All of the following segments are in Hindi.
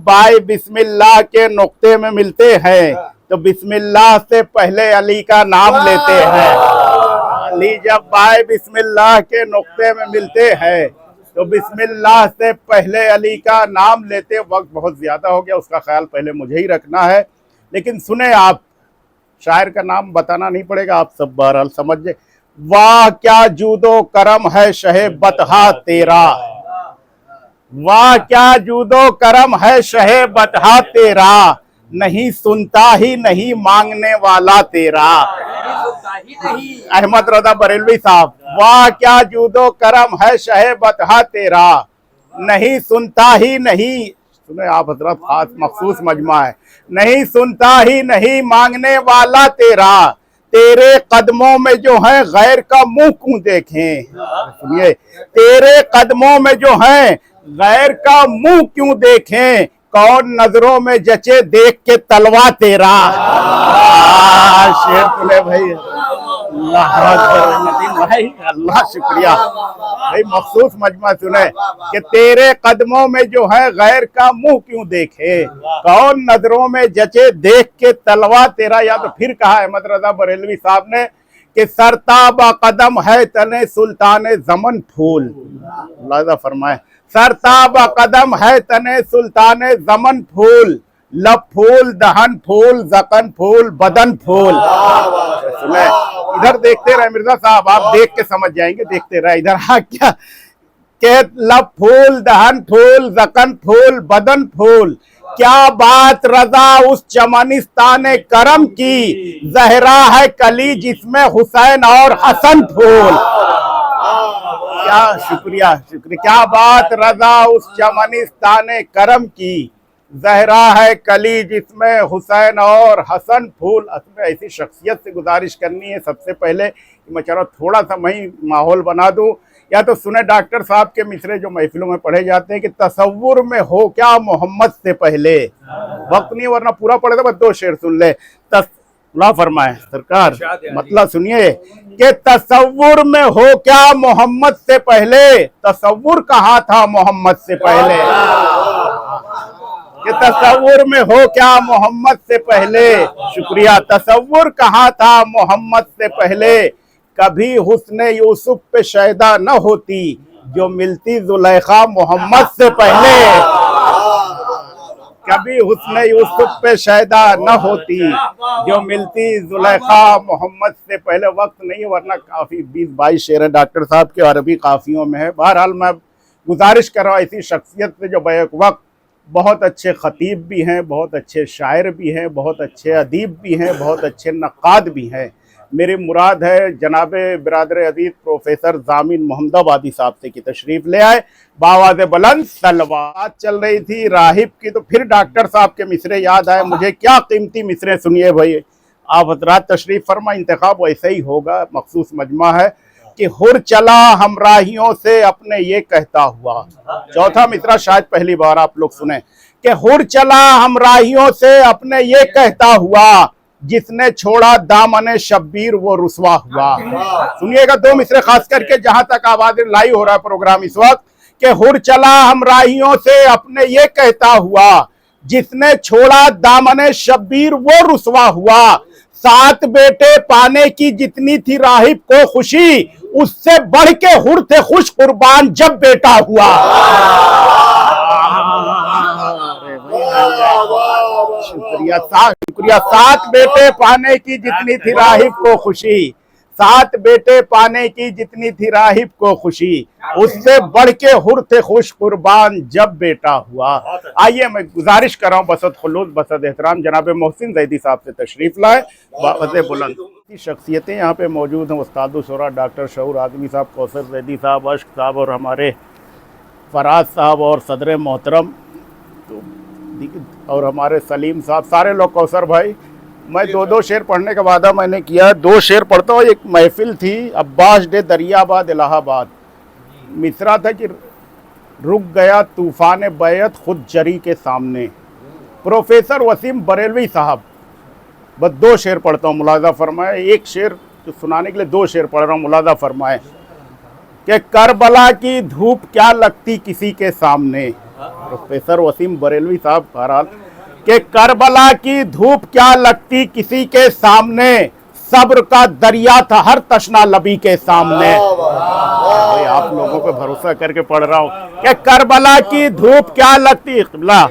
बाय बिस्मिल्लाह के नुक्ते में मिलते हैं तो बिस्मिल्लाह से पहले अली का नाम लेते हैं। अली जब बाय बिस्मिल्लाह के नुक्ते में मिलते हैं तो बिस्मिल्लाह से पहले अली का नाम लेते। वक्त बहुत ज्यादा हो गया, उसका ख्याल पहले मुझे ही रखना है, लेकिन सुने आप, शायर का नाम बताना नहीं पड़ेगा, आप सब बहरहाल समझ जाए। वाह क्या जूदो करम है शहे बतहा तेरा, वाह क्या जूदो करम है शहे बतहा तेरा, नहीं सुनता ही नहीं मांगने वाला तेरा। अहमद रजा बरेलवी साहब, वाह क्या जूदो करम है शहे बतहा तेरा, नहीं सुनता ही नहीं, सुने आप हजरत, खास मखसूस मजमा है, नहीं सुनता ही नहीं मांगने वाला तेरा, तेरे कदमों में जो है गैर का मुंह क्यों देखें। सुनिए, तेरे कदमों में जो है गैर का मुंह क्यों देखें, कौन नजरों में जचे देख के तलवा तेरा। शेर तुले भाई, भाई अल्लाह शुक्रिया भाई, मखसूस मजमा सुने कि तेरे कदमों में जो है गैर का मुंह क्यों देखे, कौन नजरों में जचे देख के तलवा तेरा। या तो फिर कहा अहमद रजा बरेलवी साहब ने कि सरताबा कदम है तने सुल्तान जमन फूल, अल्लाह फरमाए, सरताबा कदम है तने सुल्तान जमन फूल, लब फूल दहन फूल जकन फूल बदन फूल। सुने, इधर देखते रहे मिर्जा साहब, आप देख के समझ जाएंगे, देखते रहे इधर। हाँ क्या के लब फूल दहन फूल जकन फूल बदन फूल, क्या बात रजा उस चमनिस्तान करम की, जहरा है कली जिसमें हुसैन और हसन फूल। क्या शुक्रिया शुक्रिया, क्या बात रजा उस चमनिस्तान करम की, जहरा है कली जिसमें हुसैन और हसन फूल। असमें ऐसी शख्सियत से गुजारिश करनी है सबसे पहले कि मैं चलो थोड़ा सा मैं माहौल बना दूं। या तो सुने डॉक्टर साहब के मिसरे जो महफिलों में पढ़े जाते हैं कि तसव्वुर में हो क्या मोहम्मद से पहले, वक्त नहीं वरना पूरा पढ़े तो बस दो शेर सुन ले। अल्लाह फरमाए सरकार, मतलब सुनिए कि तसव्वुर में हो क्या मोहम्मद से पहले, तसव्वुर कहाँ था मोहम्मद से पहले, कि तसव्वुर में हो क्या मोहम्मद से पहले। शुक्रिया, तसव्वुर कहाँ था मोहम्मद से पहले, कभी हुस्न यूसुफ पे शैदा न होती जो मिलती जुलेखा मोहम्मद से पहले, कभी हुस्न यूसुफ पे शैदा न होती जो मिलती जुलेखा मोहम्मद से पहले। वक्त नहीं वरना काफी 20-22 शेर हैं डॉक्टर साहब के, अरबी काफियों में है। बहरहाल मैं गुजारिश कर रहा हूँ ऐसी शख्सियत से जो बैक वक्त बहुत अच्छे खतीब भी हैं, बहुत अच्छे शायर भी हैं, बहुत अच्छे अदीब भी हैं, बहुत अच्छे नक्काद भी हैं। मेरी मुराद है जनाब बिरादर अजीज प्रोफेसर जामिन मोहम्मदाबादी साहब से कि तशरीफ़ ले आए। बावाज़ बुलंद सलवात चल रही थी राहिब की, तो फिर डॉक्टर साहब के मिसरे याद आए मुझे। क्या कीमती मिसरे सुनिए भाई, आप हजरात तशरीफ़ फरमा, इंतखाब वैसे ही होगा, मखसूस मजमा है कि हुर चला हमराहियों से अपने ये कहता हुआ। चौथा मिसरा शायद पहली बार आप लोग सुने कि हुर चला हमराहियों से अपने ये कहता हुआ, जिसने छोड़ा दामने शब्बीर वो रुसवा हुआ। सुनिएगा दो मिसरे खास करके, जहां तक आवाज लाइव हो रहा है प्रोग्राम इस वक्त, कि हुर चला हमराहियों से अपने ये कहता हुआ, जिसने छोड़ा दामने शब्बीर वो रुसवा हुआ। 7 बेटे पाने की जितनी थी राहिब को खुशी, उससे बढ़ के हुर थे खुश कुर्बान जब बेटा हुआ। शुक्रिया शुक्रिया, 7 बेटे पाने की जितनी थी राहिब को खुशी, 7 बेटे पाने की जितनी थी राहिब को खुशी, उससे बढ़ के हुर थे खुश कुर्बान जब बेटा हुआ। आइए मैं गुजारिश कर रहा हूँ बसत खुलूस बसत एहतराम जनाब मोहसिन जैदी साहब से तशरीफ लाए। बावज़े बुलंद की शख्सियतें यहाँ पे मौजूद हैं, उस्ताद शुरा डॉक्टर शऊर आज़मी साहब, कौसर जैदी साहब, अश्क साहब और हमारे फराज साहब और सदर मोहतरम और हमारे सलीम साहब, सारे लोग। कौसर भाई, मैं 2-2 शेर पढ़ने का वादा मैंने किया, 2 शेर पढ़ता हूँ। एक महफिल थी अब्बास डे दरियाबाद इलाहाबाद, मिसरा था कि रुक गया तूफान बैत खुद जरी के सामने। प्रोफेसर वसीम बरेलवी साहब, बस 2 शेर पढ़ता हूँ, मुलाजा फरमाए। एक शेर तो सुनाने के लिए 2 शेर पढ़ रहा हूँ, मुलाजा फरमाए कि करबला की धूप क्या लगती किसी के सामने, प्रोफेसर वसीम बरेलवी साहब बहरहाल कि करबला की धूप क्या लगती किसी के सामने, सब्र का दरिया था हर तशना लबी के सामने। भाई आप लोगों पे भरोसा करके पढ़ रहा हूँ कि करबला की धूप क्या लगती, क़िबला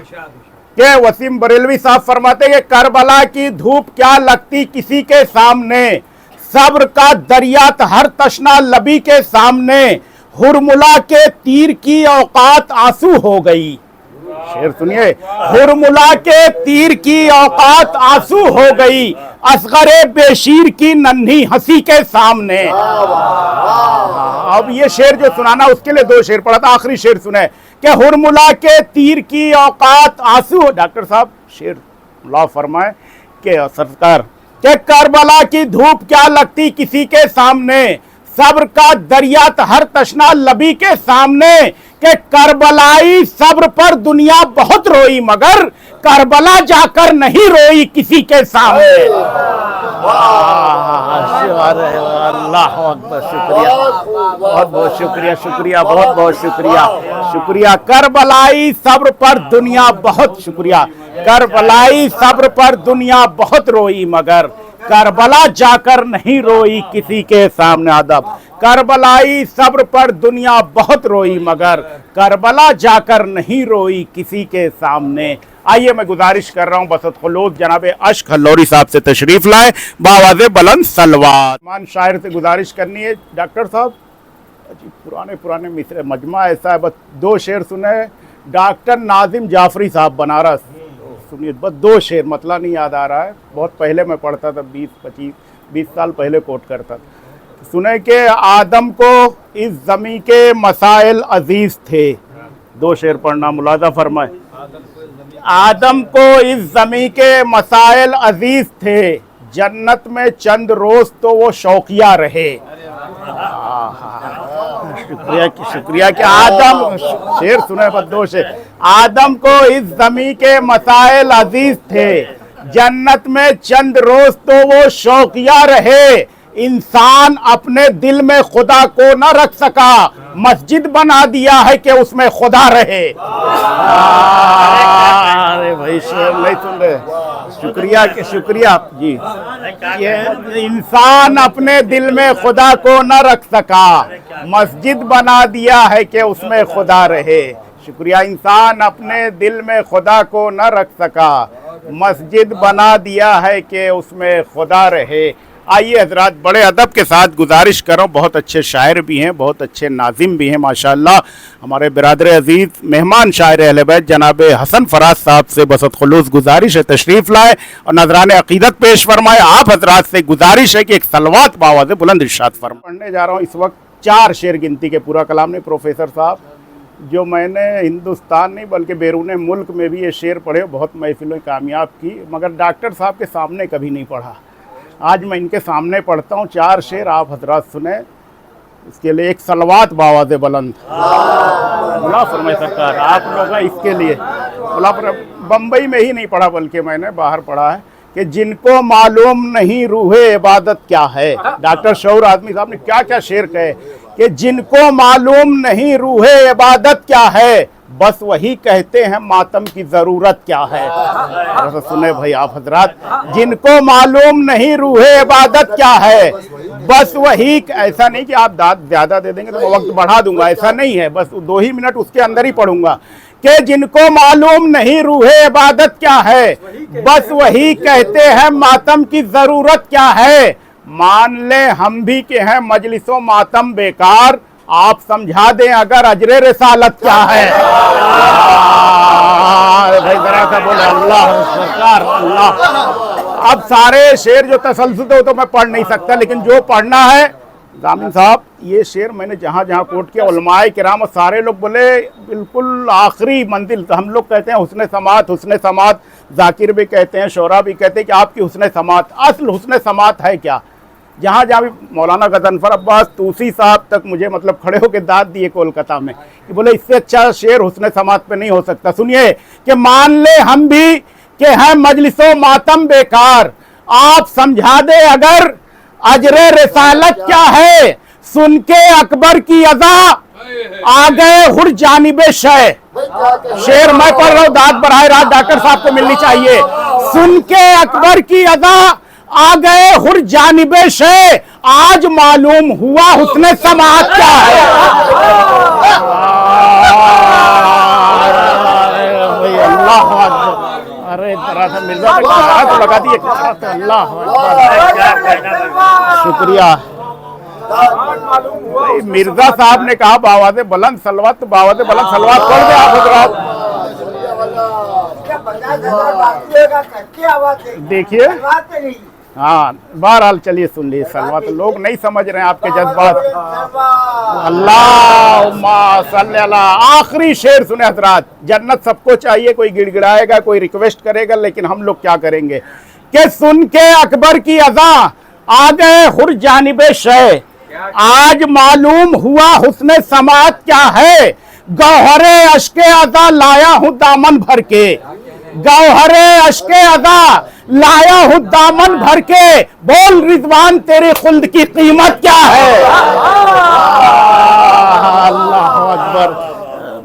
के वसीम बरेलवी साहब फरमाते कि करबला की धूप क्या लगती किसी के सामने, सब्र का दरिया था हर तशना लबी के सामने, हुरमुला के तीर की औकात आंसू हो गई। शेर सुनिए, हुरमुला के तीर की औकात आंसू हो गई, असगरे बेशीर की नन्ही हंसी के सामने। अब ये शेर जो सुनाना उसके लिए दो शेर पढ़ा था, आखिरी शेर सुने कि हुरमुला के तीर की औकात आंसू। डॉक्टर साहब शेर ला फरमाए कि सरकार के करबला की धूप क्या लगती किसी के सामने, सब्र का दरिया हर तशना लबी के सामने, के करबलाई सब्र पर दुनिया बहुत रोई मगर करबला जाकर नहीं रोई किसी के सामने। अल्लाह अकबर, शुक्रिया, बहुत बहुत शुक्रिया, शुक्रिया, बहुत बहुत शुक्रिया, शुक्रिया। करबलाई सब्र पर दुनिया बहुत, शुक्रिया, करबलाई सब्र पर दुनिया बहुत रोई मगर करबला जाकर नहीं रोई किसी के सामने। अदब, करबलाई सब्र पर दुनिया बहुत रोई मगर करबला जाकर नहीं रोई किसी के सामने। आइए मैं गुजारिश कर रहा हूं बसत खुलूस जनाब अश्क हल्लौरी साहब से तशरीफ लाए बावाज़े बुलंद सलवात। मान शायर से गुजारिश करनी है डॉक्टर साहब, पुराने पुराने मिसरे मजमा ऐसा है, बस दो शेर सुने। डॉक्टर नाजिम जाफरी साहब बनारस, सुनिए बस दो शेर, मतला नहीं याद आ रहा है, बहुत पहले मैं पढ़ता था, 20 साल पहले कोट करता था। सुने कि आदम को इस ज़मी के मसाइल अजीज थे। दो शेर पढ़ना, मुलाजा फरमाए। आदम को इस ज़मी के मसाइल अजीज थे, जन्नत में चंद रोज तो वो शौकिया रहे। शुक्रिया शुक्रिया कि आदम, शेर सुने बस दो शेर। आदम को इस ज़मी के मसाइल अजीज थे, जन्नत में चंद रोज तो वो शौकिया रहे। इंसान अपने दिल में खुदा को न रख सका, मस्जिद बना दिया है कि उसमें खुदा रहे। अरे भाई शेर नहीं सुन रहे, शुक्रिया कि शुक्रिया जी। ये इंसान अपने दिल में खुदा को न रख सका, मस्जिद बना दिया है कि उसमें खुदा रहे। शुक्रिया, इंसान अपने दिल में खुदा को न रख सका, मस्जिद बना दिया है कि उसमें खुदा रहे। आइए हजरात, बड़े अदब के साथ गुजारिश करो, बहुत अच्छे शायर भी हैं, बहुत अच्छे नाजिम भी हैं माशाअल्लाह। हमारे बिरादर अजीज़ मेहमान शायर अहले बैत जनाब हसन फराज साहब से बसत खुलूस गुजारिश है तशरीफ़ लाए और नजरान अक़ीदत पेश फरमाए। आप हजरात से गुजारिश है कि एक सलवात बावाज़े बुलंद इरशाद फरमाएं। पढ़ने जा रहा हूँ इस वक्त 4 शेर गिनती के, पूरा कलाम नहीं प्रोफेसर साहब, जो मैंने हिंदुस्तान नहीं बल्कि बैरून मुल्क में भी ये शेर पढ़े, बहुत महफिलों कामयाब की, मगर डॉक्टर साहब के सामने कभी नहीं पढ़ा। आज मैं इनके सामने पढ़ता हूँ 4 शेर, आप हजरात सुने। इसके लिए एक सलवात बावाज़े बुलंद बोला फरमाए सरकार, आप लोग इसके लिए बोला। बम्बई में ही नहीं पढ़ा बल्कि मैंने बाहर पढ़ा है कि जिनको मालूम नहीं रूहे इबादत क्या है। डॉक्टर शऊर आदमी साहब ने क्या क्या शेर कहे कि जिनको मालूम नहीं रूहे इबादत क्या है, बस वही कहते हैं मातम की जरूरत क्या है। तो सुने भाई आप हजरात, जिनको मालूम नहीं रूहे इबादत क्या है, बस वही, ऐसा नहीं कि आप दाद ज्यादा दे देंगे तो मैं वक्त बढ़ा दूंगा, ऐसा नहीं है, बस 2 ही मिनट उसके अंदर ही पढ़ूंगा कि जिनको मालूम नहीं रूहे इबादत क्या है, बस वही कहते हैं मातम की जरूरत क्या है। मान ले हम भी के हैं मजलिसों मातम बेकार, आप समझा दें अगर अजरे रिसालत क्या है। भाई जरा सा बोले अल्लाह सरकार अल्लाह। अब सारे शेर जो तसलसल हो तो मैं पढ़ नहीं सकता, लेकिन जो पढ़ना है जामिन साहब, ये शेर मैंने जहाँ जहाँ कोट किया उलमाए किराम, सारे लोग बोले बिल्कुल आखिरी मंजिल, तो हम लोग कहते हैं हुस्न समात, हुस्न समात, जाकिर भी कहते हैं, शोरा भी कहते हैं कि आपकी हुस्न समात, असल हुस्न समात है क्या। जहाँ जहाँ भी मौलाना गजनफर अब्बास तूसी साहब तक मुझे मतलब खड़े होकर दाद दिए कोलकाता में कि बोले इससे अच्छा शेर हुस्न समात पे नहीं हो सकता। सुनिए कि मान ले हम भी कि हैं मजलिसों मातम बेकार, आप समझा दे अगर अजरे रिसालत क्या है। सुन के अकबर की अज़ा आ गए हुर जानिबे शय, शेर मैं पढ़ रहा हूं, दाद बराह रात डॉक्टर साहब को मिलनी चाहिए। सुन के अकबर की अदा आ गए हुर जानिबे शे, आज मालूम हुआ हुस्ने समाअत क्या है। अल्लाह अरे तरह से मिर्जा तो लगा दिए। अल्लाह शुक्रिया। मिर्जा साहब ने कहा बावाज़े बुलंद सलवत, बावाज़े बुलंद सलवत पढ़ दे आप हजरात। देखिए हाँ, बहरहाल चलिए सुन लीजिए सलवत। लोग नहीं समझ रहे हैं आपके जज्बात। अल्लाहुम्मा सल्ली अला। आखिरी शेर सुने हजरात। जन्नत सबको चाहिए, कोई गिड़गिड़ाएगा, कोई रिक्वेस्ट करेगा, लेकिन हम लोग क्या करेंगे कि सुन के अकबर की अज़ा आ गए हुर जानिबे शे, आज मालूम हुआ हुस्ने समाअत क्या है। गौहरे अश्के अदा लाया हूं दामन भर के, गौहरे अश्के अदा लाया हूं दामन भर के, बोल रिजवान तेरे खुल्द की कीमत क्या है। अल्लाह अकबर।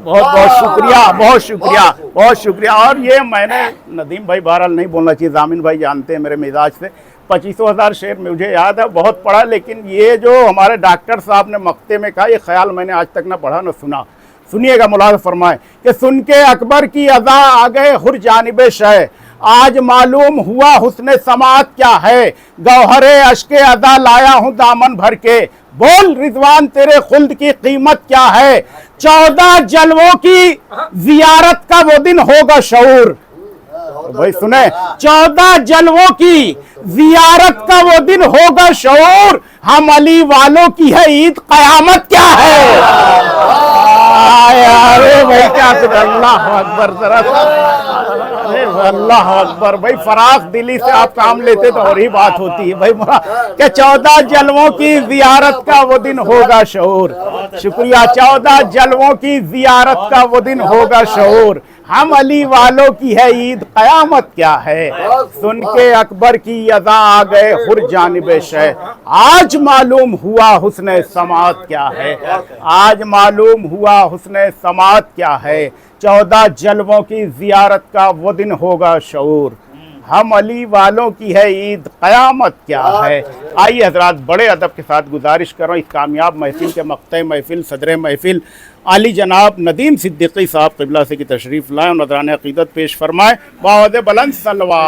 बहुत बहुत शुक्रिया, बहुत शुक्रिया, बहुत शुक्रिया। और ये मैंने नदीम भाई बहरहाल नहीं बोलना चाहिए, जामिन भाई जानते हैं मेरे मिजाज से। 25,000 शेर मुझे याद है, बहुत पढ़ा, लेकिन ये जो हमारे डॉक्टर साहब ने मक्ते में कहा, ये ख्याल मैंने आज तक ना पढ़ा ना सुना। सुनिएगा, मुलाज़ फरमाए कि सुन के अकबर की अज़ा आ गए हुर जानिबे शे, आज मालूम हुआ हुस्ने समाअत क्या है। गौहरे अश्के अदा लाया हूं दामन भर के, बोल रिजवान तेरे खुल्द की कीमत क्या है। 14 जलवों की जियारत का वो दिन होगा शऊर। भाई सुने, 14 जलवों की जियारत का वो दिन होगा शऊर, हम अली वालों की है ईद कयामत क्या है। अरे भाई क्या, अल्लाह अकबर। जरा अल्लाह अकबर भाई, फराख दिली से आप काम लेते तो और ही बात होती है भाई। क्या 14 जलवों की जियारत का वो दिन होगा शऊर। शुक्रिया। 14 जलवों की जियारत का वो दिन होगा शऊर, हम अली वालों की है ईद कयामत क्या है। सुन के अकबर की अज़ा आ गए हुर जानिबे शे, आज मालूम हुआ हुस्ने समाअत क्या है। आज मालूम हुआ हुस्ने समाअत क्या है। 14 जलवों की जियारत का वो दिन होगा शऊर, हम अली वालों की है ईद कयामत क्या है। आइए हजरात, बड़े अदब के साथ गुजारिश कर रहा हूँ, इस कामयाब महफिल के मक्ते महफिल सदर महफिल आली जनाब नदीम सिद्दीकी साहब क़िबला से की तशरीफ़ लाएँ और नज़राने अक़ीदत पेश फरमाएँ। बावज़े बुलंद सलवा।